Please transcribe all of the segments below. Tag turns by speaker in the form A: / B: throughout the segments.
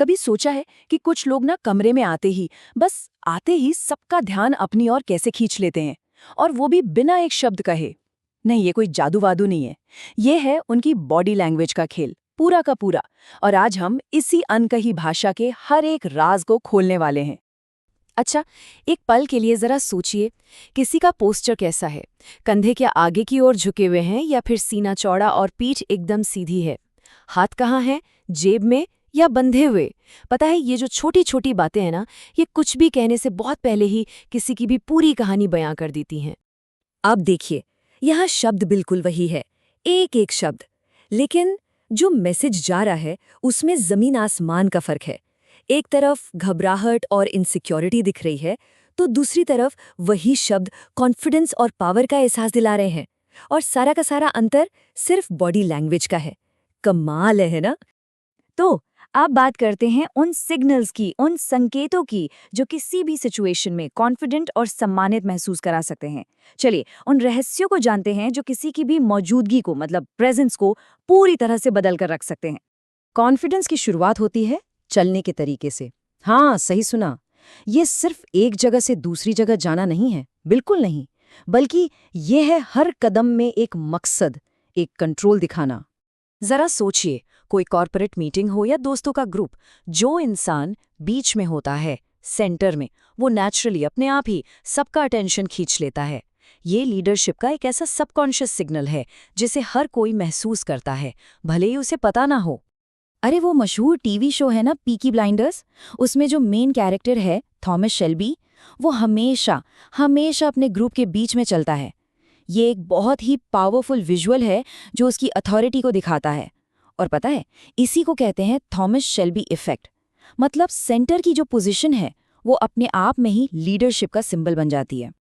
A: कभी सोचा है कि कुछ लोग ना कमरे में आते ही सबका ध्यान अपनी ओर कैसे खींच लेते हैं, और वो भी बिना एक शब्द कहे। नहीं, ये कोई जादू वादू नहीं है। ये है उनकी बॉडी लैंग्वेज का खेल, पूरा का पूरा। और आज हम इसी अनकही भाषा के हर एक राज को खोलने वाले हैं। अच्छा, एक पल के लिए जरा सोचिए, किसी का पोस्चर कैसा है? कंधे क्या आगे की ओर झुके हुए हैं, या फिर सीना चौड़ा और पीठ एकदम सीधी है? हाथ कहाँ है, जेब में या बंधे हुए? पता है, ये जो छोटी छोटी बातें हैं ना, ये कुछ भी कहने से बहुत पहले ही किसी की भी पूरी कहानी बयां कर देती हैं।
B: अब देखिए, यहाँ शब्द बिल्कुल वही है, एक एक शब्द, लेकिन जो मैसेज जा रहा है उसमें जमीन आसमान का फर्क है। एक तरफ घबराहट और इनसिक्योरिटी दिख रही है, तो दूसरी तरफ वही शब्द कॉन्फिडेंस और पावर का एहसास दिला रहे हैं। और सारा का सारा अंतर सिर्फ बॉडी लैंग्वेज का है। कमाल है ना? तो अब बात करते हैं उन सिग्नल्स की, उन संकेतों की जो किसी भी सिचुएशन में कॉन्फिडेंट और सम्मानित महसूस करा सकते हैं। चलिए, उन रहस्यों को जानते हैं जो किसी की भी मौजूदगी को, मतलब प्रेजेंस को, पूरी तरह से बदल कर रख सकते हैं।
A: कॉन्फिडेंस की शुरुआत होती है चलने के तरीके से। हाँ, सही सुना। ये सिर्फ एक जगह से दूसरी जगह जाना नहीं है, बिल्कुल नहीं, बल्कि ये है हर कदम में एक मकसद, एक कंट्रोल दिखाना। जरा सोचिए, कोई कॉर्पोरेट मीटिंग हो या दोस्तों का ग्रुप, जो इंसान बीच में होता है, सेंटर में, वो नेचुरली अपने आप ही सबका अटेंशन खींच लेता है। ये लीडरशिप का एक ऐसा सबकॉन्शियस सिग्नल है जिसे हर कोई महसूस करता है, भले ही उसे पता ना हो। अरे, वो मशहूर टीवी शो है ना, पीकी ब्लाइंडर्स, उसमें जो मेन कैरेक्टर है थॉमस शेल्बी, वो हमेशा हमेशा अपने ग्रुप के बीच में चलता है। ये एक बहुत ही पावरफुल विजुअल है जो उसकी अथॉरिटी को दिखाता है। और पता है, इसी को कहते हैं थॉमस शेल्बी इफेक्ट। मतलब सेंटर की जो पोजीशन है वो अपने आप में ही लीडरशिप का सिंबल बन जाती है।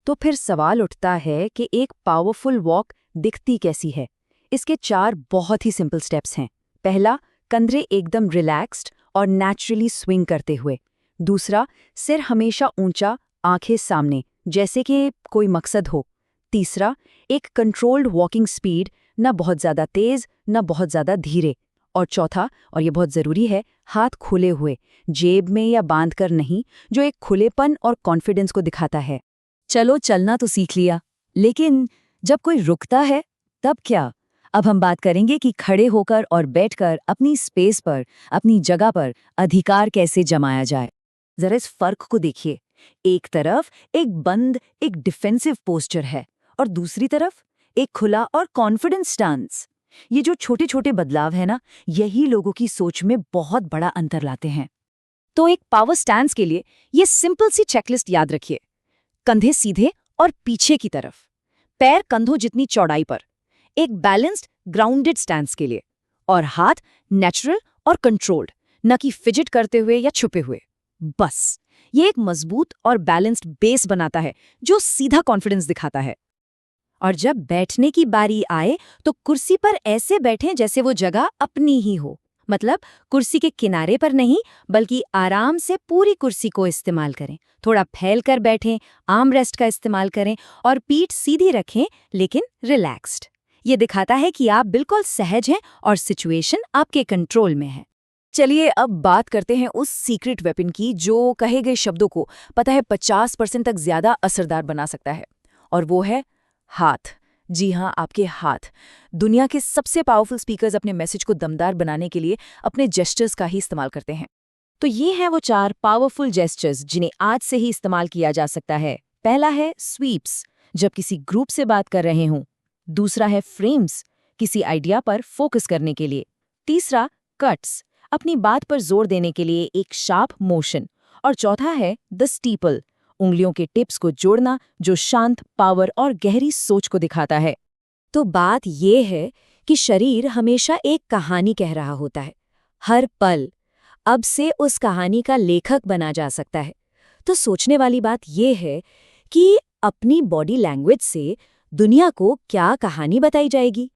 A: तो फिर सवाल उठता है कि एक पावरफुल वॉक दिखती कैसी है? इसके 4 बहुत ही सिंपल स्टेप्स हैं। पहला, कंधे एकदम रिलैक्स्ड और नेचुरली स्विंग करते हुए। दूसरा, सिर हमेशा ऊंचा, आंखें सामने, जैसे कि कोई मकसद हो। तीसरा, एक कंट्रोल्ड वॉकिंग स्पीड, न बहुत ज्यादा तेज न बहुत ज्यादा धीरे। और चौथा, और ये बहुत जरूरी है, हाथ खुले हुए, जेब में या बांधकर नहीं, जो एक खुलेपन और कॉन्फिडेंस को दिखाता है। चलो, चलना तो सीख लिया, लेकिन जब कोई रुकता है तब क्या? अब हम बात करेंगे कि खड़े होकर और बैठकर अपनी स्पेस पर, अपनी जगह पर अधिकार कैसे जमाया जाए। जरा इस फर्क को देखिए। एक तरफ एक बंद, एक डिफेंसिव पोस्चर है, और दूसरी तरफ एक खुला और कॉन्फिडेंस स्टांस। ये जो छोटे छोटे बदलाव है ना, यही लोगों की सोच में बहुत बड़ा अंतर लाते हैं। तो एक पावर स्टैंस के लिए ये सिंपल सी चेकलिस्ट याद रखिए। कंधे सीधे और पीछे की तरफ, पैर कंधों जितनी चौड़ाई पर, एक बैलेंस्ड ग्राउंडेड स्टैंस के लिए, और हाथ नेचुरल और कंट्रोल्ड, न कि फिजिट करते हुए या छुपे हुए। बस, ये एक मजबूत और बैलेंस्ड बेस बनाता है जो सीधा कॉन्फिडेंस दिखाता है। और जब बैठने की बारी आए तो कुर्सी पर ऐसे बैठें जैसे वो जगह अपनी ही हो। मतलब कुर्सी के किनारे पर नहीं, बल्कि आराम से पूरी कुर्सी को इस्तेमाल करें। थोड़ा फैल कर बैठें, आर्म रेस्ट का इस्तेमाल करें, और पीठ सीधी रखें लेकिन रिलैक्स्ड। ये दिखाता है कि आप बिल्कुल सहज हैं और सिचुएशन आपके कंट्रोल में है। चलिए, अब बात करते हैं उस सीक्रेट वेपन की जो कहे गए शब्दों को, पता है, 50% तक ज्यादा असरदार बना सकता है। और वो है हाथ। जी हाँ, आपके हाथ। दुनिया के सबसे पावरफुल स्पीकर्स अपने मैसेज को दमदार बनाने के लिए अपने जेस्चर्स का ही इस्तेमाल करते हैं। तो ये हैं वो 4 पावरफुल जेस्चर्स जिन्हें आज से ही इस्तेमाल किया जा सकता है। पहला है स्वीप्स, जब किसी ग्रुप से बात कर रहे हों। दूसरा है फ्रेम्स, किसी आइडिया पर फोकस करने के लिए। तीसरा, कट्स, अपनी बात पर जोर देने के लिए एक शार्प मोशन। और चौथा है द स्टीपल, उंगलियों के टिप्स को जोड़ना, जो शांत, पावर और गहरी सोच को दिखाता है। तो बात यह है कि शरीर हमेशा एक कहानी कह रहा होता है, हर पल। अब से उस कहानी का लेखक बना जा सकता है। तो सोचने वाली बात यह है कि अपनी बॉडी लैंग्वेज से दुनिया को क्या कहानी बताई जाएगी।